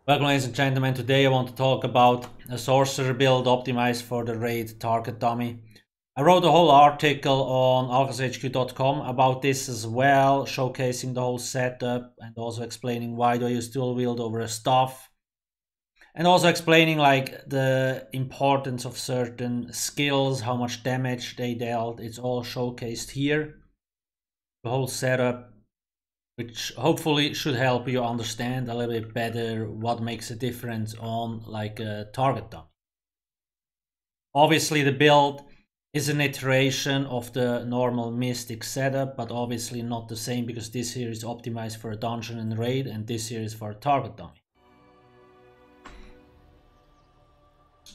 Welcome, ladies and gentlemen. Today I want to talk about a sorcerer build optimized for the raid target dummy. I wrote a whole article on alcasthq.com about this as well, showcasing the whole setup and also explaining why do I use dual wield over a staff. And also explaining like the importance of certain skills, how much damage they dealt. It's all showcased here. The whole setup, which hopefully should help you understand a little bit better what makes a difference on like a target dummy. Obviously the build is an iteration of the normal mystic setup, but obviously not the same because this here is optimized for a dungeon and raid and this here is for a target dummy.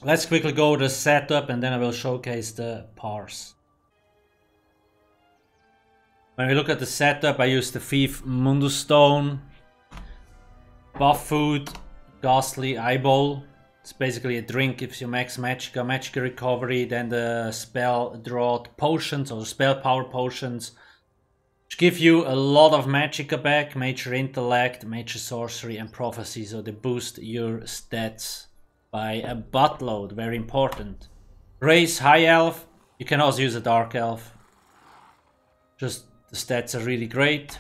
Let's quickly go over the setup and then I will showcase the parse. When we look at the setup, I use the Thief Mundus Stone, buff food, ghastly eyeball. It's basically a drink, gives you max Magicka recovery, then the spell drought potions or spell power potions, which give you a lot of Magicka back, major intellect, major sorcery and prophecy, so they boost your stats by a buttload, very important. Race high elf, you can also use a dark elf. Just the stats are really great.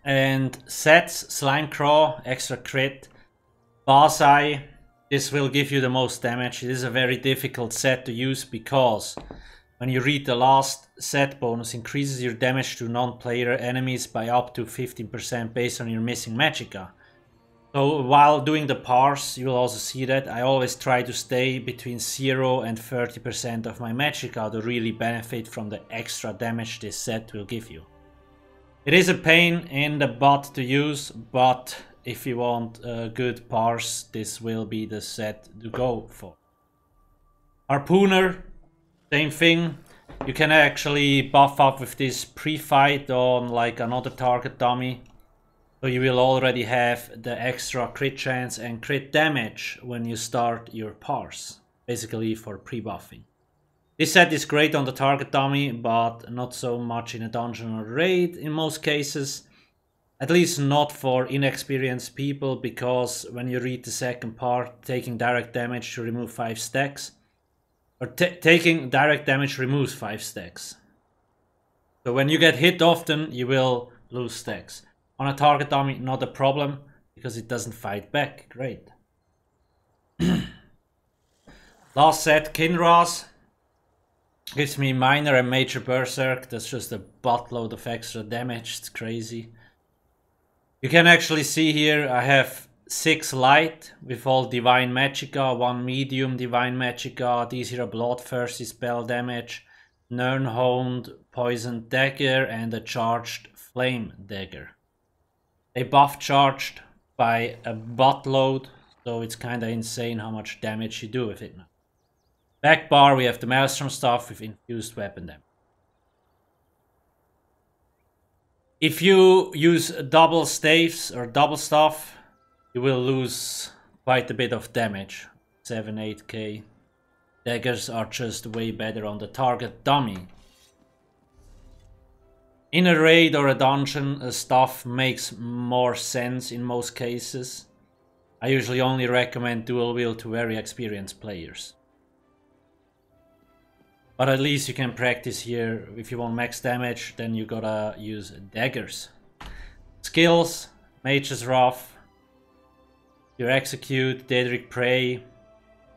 And sets, Slime Craw, extra crit, Parse. This will give you the most damage. It is a very difficult set to use because when you read the last set bonus, increases your damage to non-player enemies by up to 15% based on your missing Magicka. So while doing the parse, you will also see that I always try to stay between 0 and 30% of my Magicka to really benefit from the extra damage this set will give you. It is a pain in the butt to use, but if you want a good parse, this will be the set to go for. Harpooner, same thing. You can actually buff up with this pre-fight on like another target dummy. So you will already have the extra crit chance and crit damage when you start your parse, basically for pre-buffing. This set is great on the target dummy, but not so much in a dungeon or raid in most cases. At least not for inexperienced people, because when you read the second part, taking direct damage to remove 5 stacks, or taking direct damage removes 5 stacks. So when you get hit often, you will lose stacks. On a target dummy, not a problem, because it doesn't fight back. Great. Last set, Kinraz. Gives me minor and major berserk. That's just a buttload of extra damage. It's crazy. You can actually see here I have 6 light with all divine Magicka, 1 medium divine Magicka. These here are bloodthirsty spell damage, Nirnhound, poison dagger, and a charged flame dagger. They buff charged by a buttload, so it's kinda insane how much damage you do with it now. Back bar, we have the Maelstrom stuff with infused weapon damage. If you use double staves or double stuff, you will lose quite a bit of damage, 7-8k. Daggers are just way better on the target dummy. In a raid or a dungeon, stuff makes more sense in most cases. I usually only recommend dual wield to very experienced players. But at least you can practice here. If you want max damage, then you gotta use daggers. Skills, Mage's Wrath, your Execute, Daedric Prey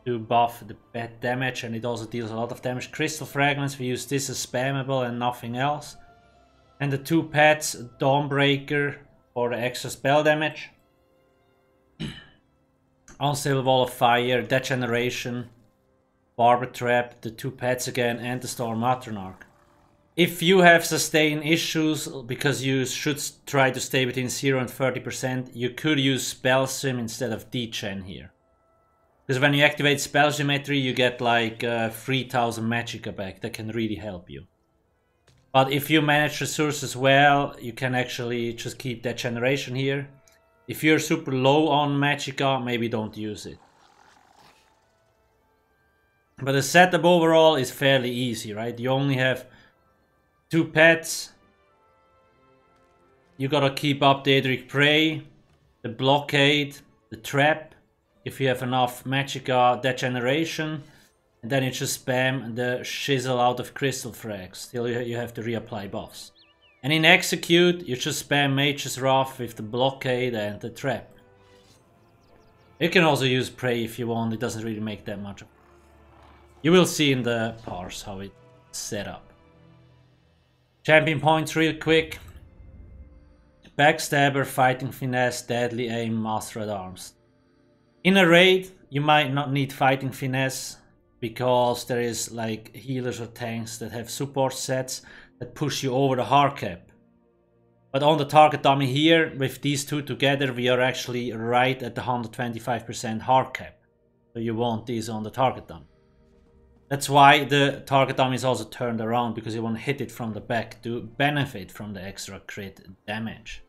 to buff the bad damage, and it also deals a lot of damage. Crystal Fragments, we use this as spammable and nothing else. And the 2 pets, Dawnbreaker for the extra spell damage. Unstable Wall of Fire, Degeneration, Barber Trap, the 2 pets again, and the Storm Matronarch. If you have sustain issues, because you should try to stay between 0 and 30%, you could use Spell Sim instead of Degen here. Because when you activate Spell Symmetry, you get like 3000 Magicka back. That can really help you. But if you manage resources well, you can actually just keep that generation here. If you're super low on Magicka, maybe don't use it. But the setup overall is fairly easy, right? You only have 2 pets. You gotta keep up Daedric Prey. the blockade, the trap, if you have enough Magicka degeneration, and then you just spam the shizzle out of crystal frags till you have to reapply buffs. And in execute, you just spam Mage's Wrath with the blockade and the trap. You can also use Prey if you want, it doesn't really make that much. You will see in the parse how it's set up. Champion points real quick. Backstabber, Fighting Finesse, Deadly Aim, Master at Arms. In a raid, you might not need Fighting Finesse because there is like healers or tanks that have support sets that push you over the hard cap. But on the target dummy here, with these two together, we are actually right at the 125% hard cap. So you want these on the target dummy. That's why the target dummy is also turned around, because you want to hit it from the back to benefit from the extra crit damage.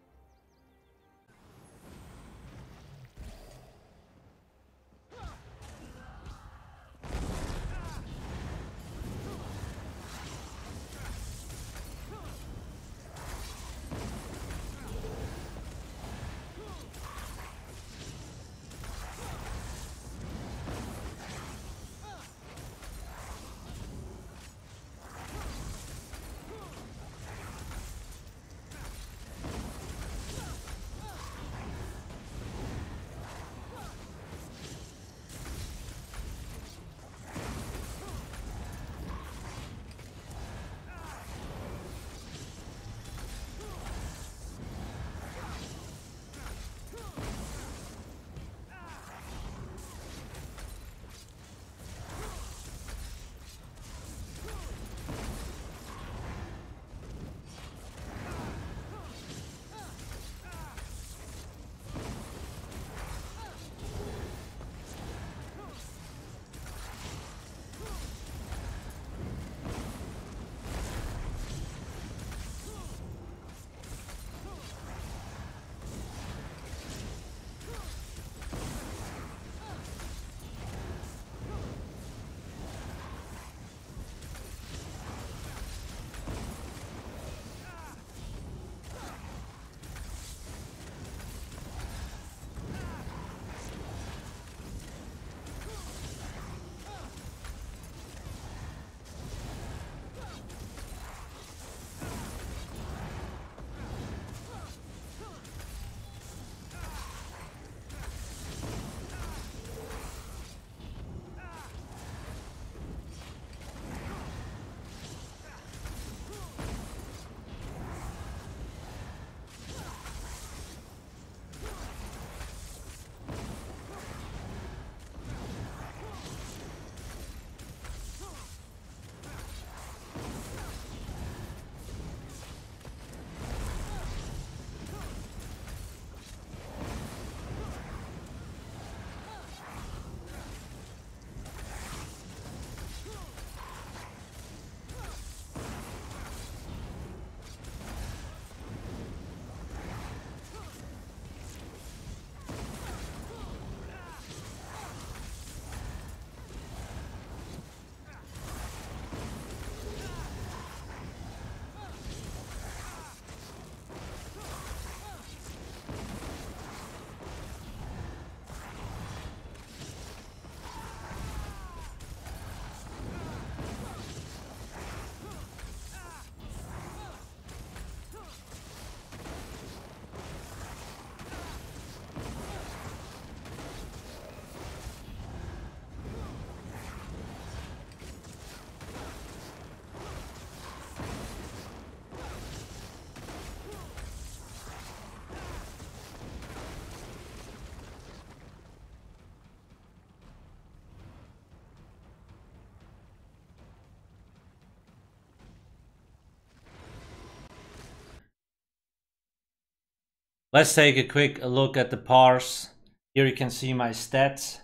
Let's take a quick look at the parse. Here you can see my stats.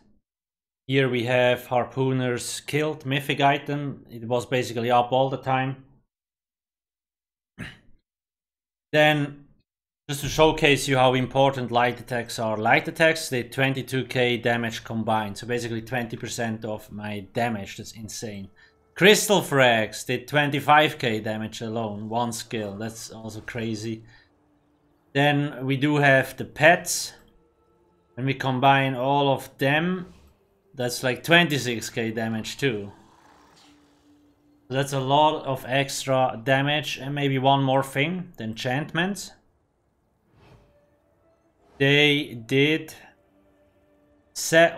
Here we have Harpooner's killed mythic item. It was basically up all the time. Then, just to showcase you how important light attacks are. Light attacks did 22k damage combined. So basically 20% of my damage. That's insane. Crystal frags did 25k damage alone. One skill. That's also crazy. Then we do have the pets. When we combine all of them, that's like 26k damage too. So that's a lot of extra damage. And maybe one more thing, the enchantments. They did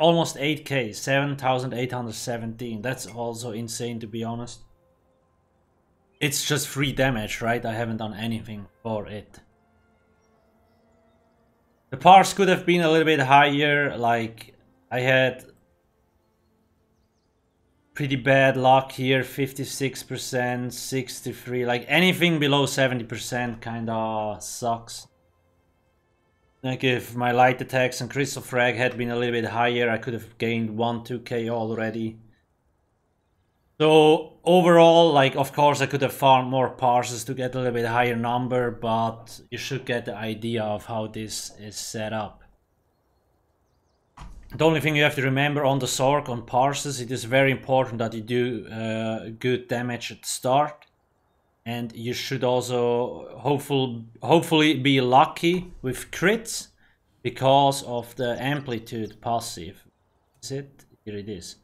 almost 8k, 7,817. That's also insane, to be honest. It's just free damage, right? I haven't done anything for it. The parse could have been a little bit higher. Like, I had pretty bad luck here, 56%, 63%. Like, anything below 70% kinda sucks. Like, if my light attacks and crystal frag had been a little bit higher, I could have gained 1-2k already. So overall, like, of course I could have farmed more parses to get a little bit higher number, but you should get the idea of how this is set up. The only thing you have to remember on the Sorc, on parses, it is very important that you do good damage at the start. And you should also hopefully be lucky with crits because of the amplitude passive. Is it? Here it is.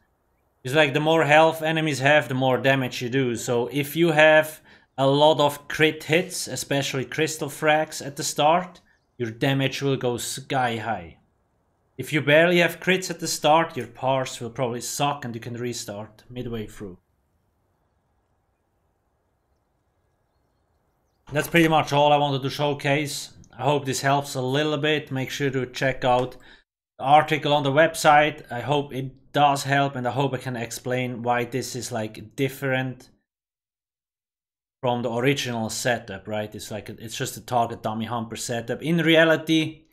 It's like the more health enemies have, the more damage you do. So if you have a lot of crit hits, especially crystal frags at the start, your damage will go sky high. If you barely have crits at the start, your parse will probably suck and you can restart midway through. That's pretty much all I wanted to showcase. I hope this helps a little bit. Make sure to check out the article on the website. I hope it does help, and I hope I can explain why this is like different from the original setup, right? It's like it's just a target dummy humper setup. In reality,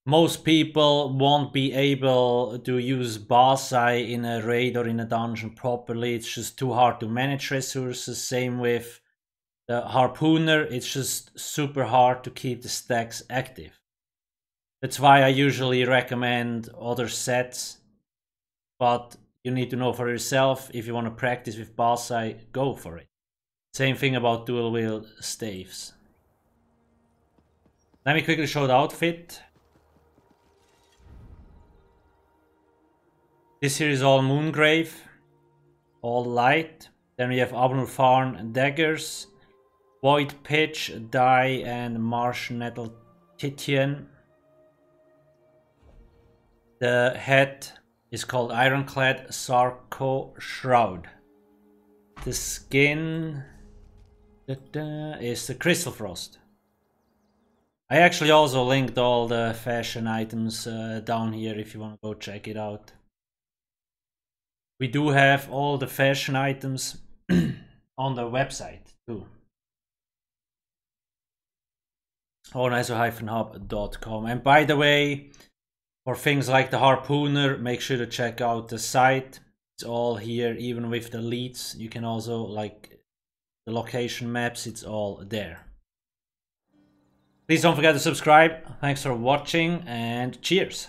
most people won't be able to use Basai in a raid or in a dungeon properly. It's just too hard to manage resources. Same with the Harpooner, it's just super hard to keep the stacks active. That's why I usually recommend other sets, but you need to know for yourself. If you want to practice with Basai, go for it. Same thing about dual wield staves. Let me quickly show the outfit. This here is all Moongrave, all light. Then we have Abnur Farn daggers, Void Pitch, Dye, and Marsh Nettle Titian. The head is called Ironclad Sarco Shroud. The skin is the Crystal Frost. I actually also linked all the fashion items down here if you want to go check it out. We do have all the fashion items on the website too. On ESO-hub.com. And by the way, for things like the Harpooner, make sure to check out the site. It's all here, even with the leads. You can also, like, the location maps, it's all there. Please don't forget to subscribe. Thanks for watching, and cheers.